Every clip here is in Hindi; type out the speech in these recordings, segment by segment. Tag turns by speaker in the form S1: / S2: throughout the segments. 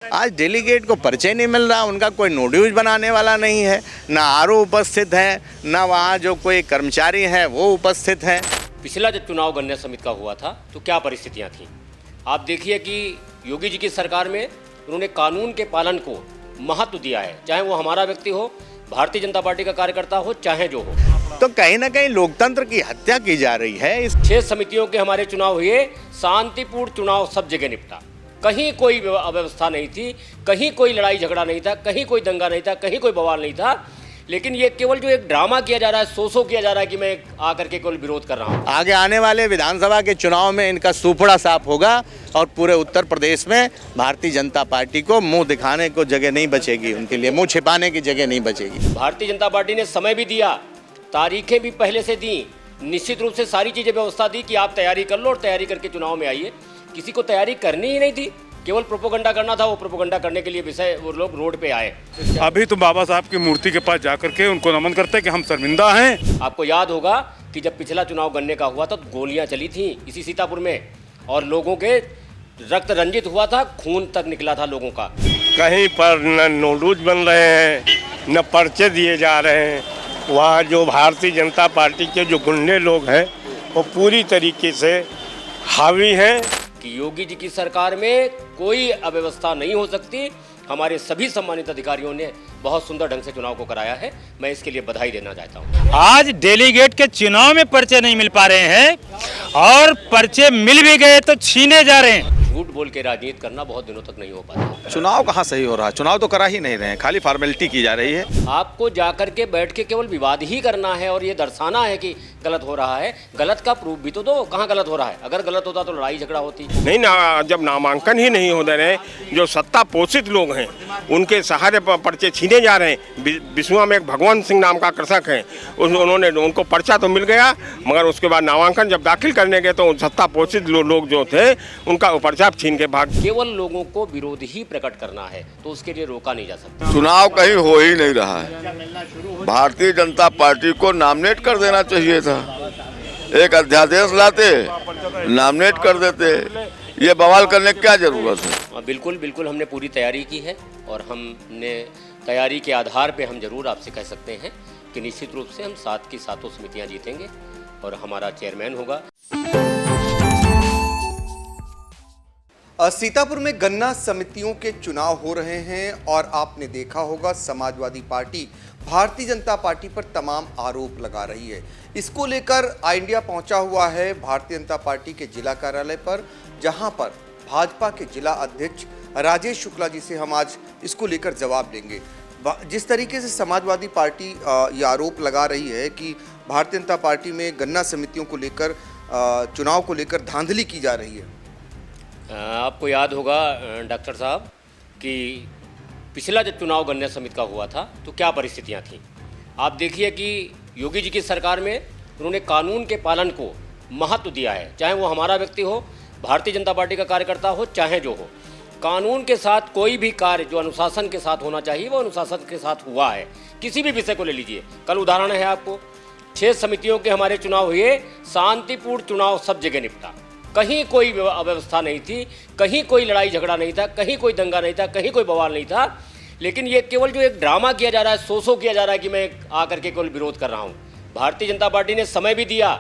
S1: आज डेलीगेट को परिचय नहीं मिल रहा, उनका कोई नोटिस बनाने वाला नहीं है, ना आरओ उपस्थित है, ना वहाँ जो कोई कर्मचारी है वो उपस्थित है।
S2: पिछला जब चुनाव गन्ना समिति का हुआ था तो क्या परिस्थितियाँ थीं। आप देखिए कि योगी जी की सरकार में उन्होंने कानून के पालन को महत्व दिया है, चाहे वो हमारा व्यक्ति हो, भारतीय जनता पार्टी का कार्यकर्ता हो, चाहे जो हो।
S1: तो कहीं ना कहीं लोकतंत्र की हत्या की जा रही है। इस
S2: 6 समितियों के हमारे चुनाव हुए, शांतिपूर्ण चुनाव सब जगह निपटा, कहीं कोई अव्यवस्था नहीं थी, कहीं कोई लड़ाई झगड़ा नहीं था, कहीं कोई दंगा नहीं था, कहीं कोई बवाल नहीं था। लेकिन ये केवल जो एक ड्रामा किया जा रहा है, सो किया जा रहा है कि मैं आकर के केवल विरोध कर रहा हूँ।
S1: आगे आने वाले विधानसभा के चुनाव में इनका सूपड़ा साफ होगा और पूरे उत्तर प्रदेश में भारतीय जनता पार्टी को मुंह दिखाने को जगह नहीं बचेगी, उनके लिए मुंह छिपाने की जगह नहीं बचेगी।
S2: भारतीय जनता पार्टी ने समय भी दिया, तारीखें भी पहले से दी, निश्चित रूप से सारी चीज़ें व्यवस्था दी कि आप तैयारी कर लो और तैयारी करके चुनाव में आइए। किसी को तैयारी करनी ही नहीं थी, केवल प्रोपोगंडा करना था। वो प्रोपोगंडा करने के लिए विषय वो लोग रोड पे आए।
S3: अभी तो बाबा साहब की मूर्ति के पास जाकर के उनको नमन करते हैं कि हम शर्मिंदा हैं।
S2: आपको याद होगा कि जब पिछला चुनाव गन्ने का हुआ था तो गोलियां चली थी इसी सीतापुर में और लोगों के रक्त रंजित हुआ था, खून तक निकला था लोगों का।
S4: कहीं पर न नोटिस बन रहे हैं, न पर्चे दिए जा रहे हैं। वहाँ जो भारतीय जनता पार्टी के जो गुंडे लोग हैं वो पूरी तरीके से हावी हैं
S2: कि योगी जी की सरकार में कोई अव्यवस्था नहीं हो सकती। हमारे सभी सम्मानित अधिकारियों ने बहुत सुंदर ढंग से चुनाव को कराया है, मैं इसके लिए बधाई देना चाहता हूँ।
S5: आज डेलीगेट के चुनाव में पर्चे नहीं मिल पा रहे हैं और पर्चे मिल भी गए तो छीने जा रहे हैं।
S2: झूठ बोल के राजनीति करना बहुत दिनों तक नहीं हो पाता।
S6: चुनाव कहाँ सही हो रहा है? चुनाव तो करा ही नहीं रहे हैं, खाली फॉर्मेलिटी की जा रही है।
S2: आपको जाकर के बैठ के केवल विवाद ही करना है और ये दर्शाना है कि गलत हो रहा है। गलत का प्रूफ भी तो दो, कहाँ गलत हो रहा है। अगर गलत होता तो लड़ाई झगड़ा होती
S4: नहीं ना। जब नामांकन ही नहीं हो रहे, जो सत्ता पोषित लोग हैं उनके सहारे पर्चे छीने जा रहे हैं। बिस्वा में एक भगवंत सिंह नाम का कृषक है, उन्होंने उनको पर्चा तो मिल गया, मगर उसके बाद नामांकन जब दाखिल करने गए तो सत्ता पोषित लोग जो थे उनका पर्चा छीन के भाग।
S2: केवल लोगों को विरोध ही प्रकट करना है तो उसके लिए रोका नहीं जा सकता।
S7: चुनाव कहीं हो ही नहीं रहा है। भारतीय जनता पार्टी को नॉमिनेट कर देना चाहिए था, एक अध्यादेश लाते नॉमिनेट कर देते। ये बवाल करने की क्या जरूरत है?
S2: बिल्कुल बिल्कुल, हमने पूरी तैयारी की है और हमने तैयारी के आधार पे हम जरूर आपसे कह सकते हैं कि निश्चित रूप से हम 7 की 7 समितियां जीतेंगे और हमारा चेयरमैन होगा।
S8: सीतापुर में गन्ना समितियों के चुनाव हो रहे हैं और आपने देखा होगा समाजवादी पार्टी भारतीय जनता पार्टी पर तमाम आरोप लगा रही है। इसको लेकर इंडिया पहुंचा हुआ है भारतीय जनता पार्टी के जिला कार्यालय पर, जहां पर भाजपा के जिला अध्यक्ष राजेश शुक्ला जी से हम आज इसको लेकर जवाब लेंगे। जिस तरीके से समाजवादी पार्टी ये आरोप लगा रही है कि भारतीय जनता पार्टी में गन्ना समितियों को लेकर चुनाव को लेकर धांधली की जा रही है।
S2: आपको याद होगा डॉक्टर साहब कि पिछला जब चुनाव गन्ना समिति का हुआ था तो क्या परिस्थितियां थीं। आप देखिए कि योगी जी की सरकार में उन्होंने कानून के पालन को महत्व दिया है, चाहे वो हमारा व्यक्ति हो, भारतीय जनता पार्टी का कार्यकर्ता हो, चाहे जो हो। कानून के साथ कोई भी कार्य जो अनुशासन के साथ होना चाहिए वो अनुशासन के साथ हुआ है। किसी भी विषय को ले लीजिए, कल उदाहरण है आपको, 6 समितियों के हमारे चुनाव हुए, शांतिपूर्ण चुनाव सब जगह निपटा, कहीं कोई अव्यवस्था नहीं थी, कहीं कोई लड़ाई झगड़ा नहीं था, कहीं कोई दंगा नहीं था, कहीं कोई बवाल नहीं था। लेकिन ये केवल जो एक ड्रामा किया जा रहा है, सो किया जा रहा है कि मैं आकर के केवल विरोध कर रहा हूँ। भारतीय जनता पार्टी ने समय भी दिया,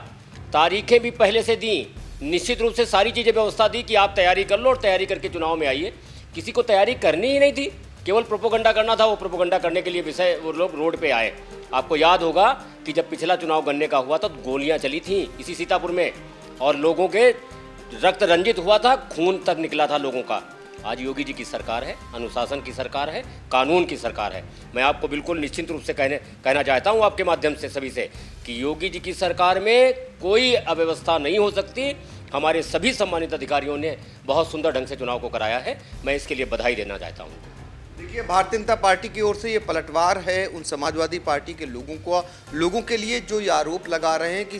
S2: तारीखें भी पहले से दी, निश्चित रूप से सारी चीज़ें व्यवस्था दी कि आप तैयारी कर लो और तैयारी करके चुनाव में आइए। किसी को तैयारी करनी ही नहीं थी, केवल प्रोपोगंडा करना था। वो प्रोपोगंडा करने के लिए विषय वो लोग रोड पे आए। आपको याद होगा कि जब पिछला चुनाव गन्ने का हुआ था तो गोलियां चली थी इसी सीतापुर में और लोगों के रक्त रंजित हुआ था, खून तक निकला था लोगों का। आज योगी जी की सरकार है, अनुशासन की सरकार है, कानून की सरकार है। मैं आपको बिल्कुल निश्चित रूप से कहना चाहता हूं आपके माध्यम से सभी से कि योगी जी की सरकार में कोई अव्यवस्था नहीं हो सकती। हमारे सभी सम्मानित अधिकारियों ने बहुत सुंदर ढंग से चुनाव को कराया है, मैं इसके लिए बधाई देना चाहता हूँ।
S8: देखिए, भारतीय जनता पार्टी की ओर से ये पलटवार है उन समाजवादी पार्टी के लोगों के लिए जो ये आरोप लगा रहे हैं कि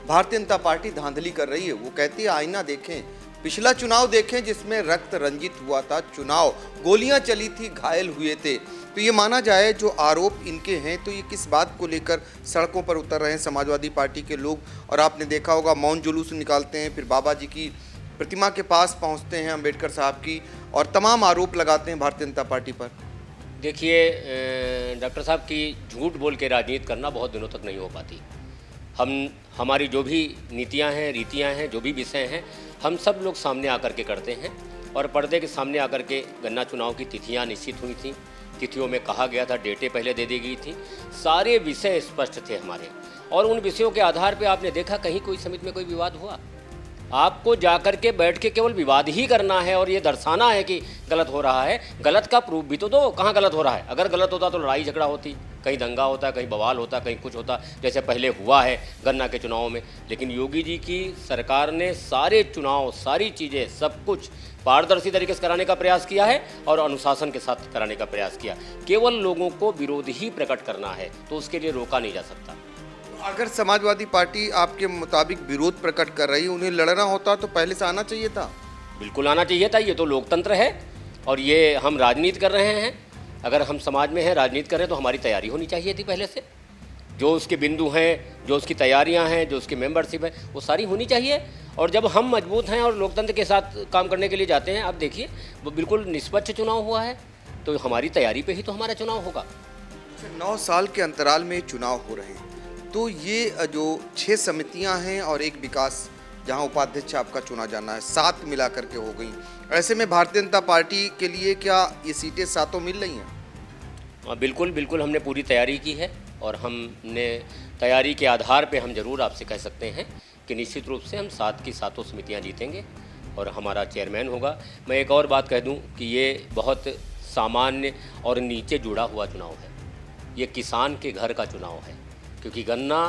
S8: भारतीय जनता पार्टी धांधली कर रही है। वो कहती है आईना देखें, पिछला चुनाव देखें जिसमें रक्त रंजित हुआ था चुनाव, गोलियां चली थी, घायल हुए थे। तो ये माना जाए जो आरोप इनके हैं तो ये किस बात को लेकर सड़कों पर उतर रहे हैं समाजवादी पार्टी के लोग। और आपने देखा होगा मौन जुलूस निकालते हैं, फिर बाबा जी की प्रतिमा के पास पहुंचते हैं, अंबेडकर साहब की, और तमाम आरोप लगाते हैं भारतीय जनता पार्टी पर।
S2: देखिए डॉक्टर साहब की झूठ बोल के राजनीति करना बहुत दिनों तक नहीं हो पाती। हमारी जो भी नीतियां हैं, रीतियां हैं, जो भी विषय हैं, हम सब लोग सामने आकर के करते हैं। और पर्दे के सामने आकर के गन्ना चुनाव की तिथियां निश्चित हुई थी, तिथियों में कहा गया था, डेटें पहले दे दी गई थी, सारे विषय स्पष्ट थे हमारे। और उन विषयों के आधार पर आपने देखा कहीं कोई समिति में कोई विवाद हुआ? आपको जाकर के बैठ के केवल विवाद ही करना है और ये दर्शाना है कि गलत हो रहा है। गलत का प्रूफ भी तो दो, कहाँ गलत हो रहा है। अगर गलत होता तो लड़ाई झगड़ा होती, कहीं दंगा होता, कहीं बवाल होता, कहीं कुछ होता, जैसे पहले हुआ है गन्ना के चुनाव में। लेकिन योगी जी की सरकार ने सारे चुनाव, सारी चीज़ें, सब कुछ पारदर्शी तरीके से कराने का प्रयास किया है और अनुशासन के साथ कराने का प्रयास किया। केवल लोगों को विरोध ही प्रकट करना है तो उसके लिए रोका नहीं जा सकता।
S8: अगर समाजवादी पार्टी आपके मुताबिक विरोध प्रकट कर रही है, उन्हें लड़ना होता तो पहले से आना चाहिए था।
S2: बिल्कुल आना चाहिए था। ये तो लोकतंत्र है और ये हम राजनीति कर रहे हैं। अगर हम समाज में हैं, राजनीति कर रहे हैं, तो हमारी तैयारी होनी चाहिए थी पहले से। जो उसके बिंदु हैं, जो उसकी तैयारियां हैं, जो उसकी मेंबरशिप है, वो सारी होनी चाहिए। और जब हम मजबूत हैं और लोकतंत्र के साथ काम करने के लिए जाते हैं, आप देखिए वो बिल्कुल निष्पक्ष चुनाव हुआ है, तो हमारी तैयारी पे ही तो हमारा चुनाव होगा।
S8: 9 साल के अंतराल में चुनाव हो रहे हैं, तो ये जो 6 समितियां हैं और एक विकास जहां उपाध्यक्ष आपका चुना जाना है, 7 मिला करके हो गई। ऐसे में भारतीय जनता पार्टी के लिए क्या ये सीटें सातों मिल रही हैं?
S2: बिल्कुल बिल्कुल, हमने पूरी तैयारी की है और हमने तैयारी के आधार पे हम जरूर आपसे कह सकते हैं कि निश्चित रूप से हम 7 की 7 समितियां जीतेंगे और हमारा चेयरमैन होगा। मैं एक और बात कह दूं कि ये बहुत सामान्य और नीचे जुड़ा हुआ चुनाव है। ये किसान के घर का चुनाव है, क्योंकि गन्ना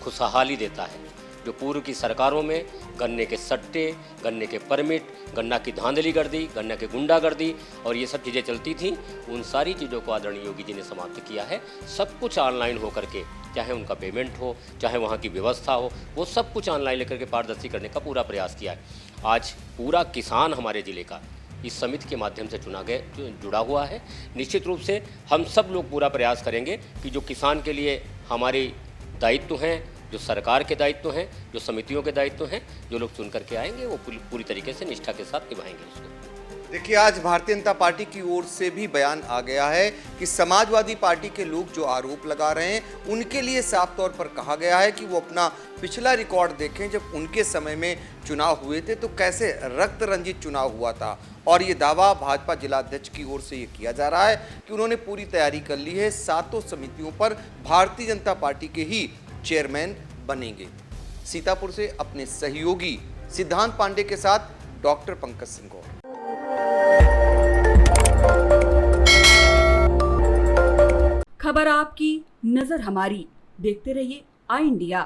S2: खुशहाली देता है। जो पूर्व की सरकारों में गन्ने के सट्टे, गन्ने के परमिट, गन्ना की धांधलीगर्दी, गन्ने के गुंडागर्दी और ये सब चीज़ें चलती थी, उन सारी चीज़ों को आदरणीय योगी जी ने समाप्त किया है। सब कुछ ऑनलाइन हो करके, चाहे उनका पेमेंट हो, चाहे वहाँ की व्यवस्था हो, वो सब कुछ ऑनलाइन लेकर के पारदर्शी करने का पूरा प्रयास किया है। आज पूरा किसान हमारे ज़िले का इस समिति के माध्यम से जुड़ा हुआ है। निश्चित रूप से हम सब लोग पूरा प्रयास करेंगे कि जो किसान के लिए हमारे दायित्व हैं, जो सरकार के दायित्व हैं, जो समितियों के दायित्व हैं, जो लोग चुन करके आएंगे वो पूरी तरीके से निष्ठा के साथ निभाएंगे उसको।
S8: देखिए, आज भारतीय जनता पार्टी की ओर से भी बयान आ गया है कि समाजवादी पार्टी के लोग जो आरोप लगा रहे हैं, उनके लिए साफ तौर पर कहा गया है कि वो अपना पिछला रिकॉर्ड देखें। जब उनके समय में चुनाव हुए थे तो कैसे रक्त रंजित चुनाव हुआ था। और ये दावा भाजपा जिलाध्यक्ष की ओर से ये किया जा रहा है कि उन्होंने पूरी तैयारी कर ली है। 7 समितियों पर भारतीय जनता पार्टी के ही चेयरमैन बनेंगे। सीतापुर से अपने सहयोगी सिद्धांत पांडे के साथ डॉक्टर पंकज सिंह गौर।
S9: खबर आपकी, नजर हमारी। देखते रहिए आई इंडिया।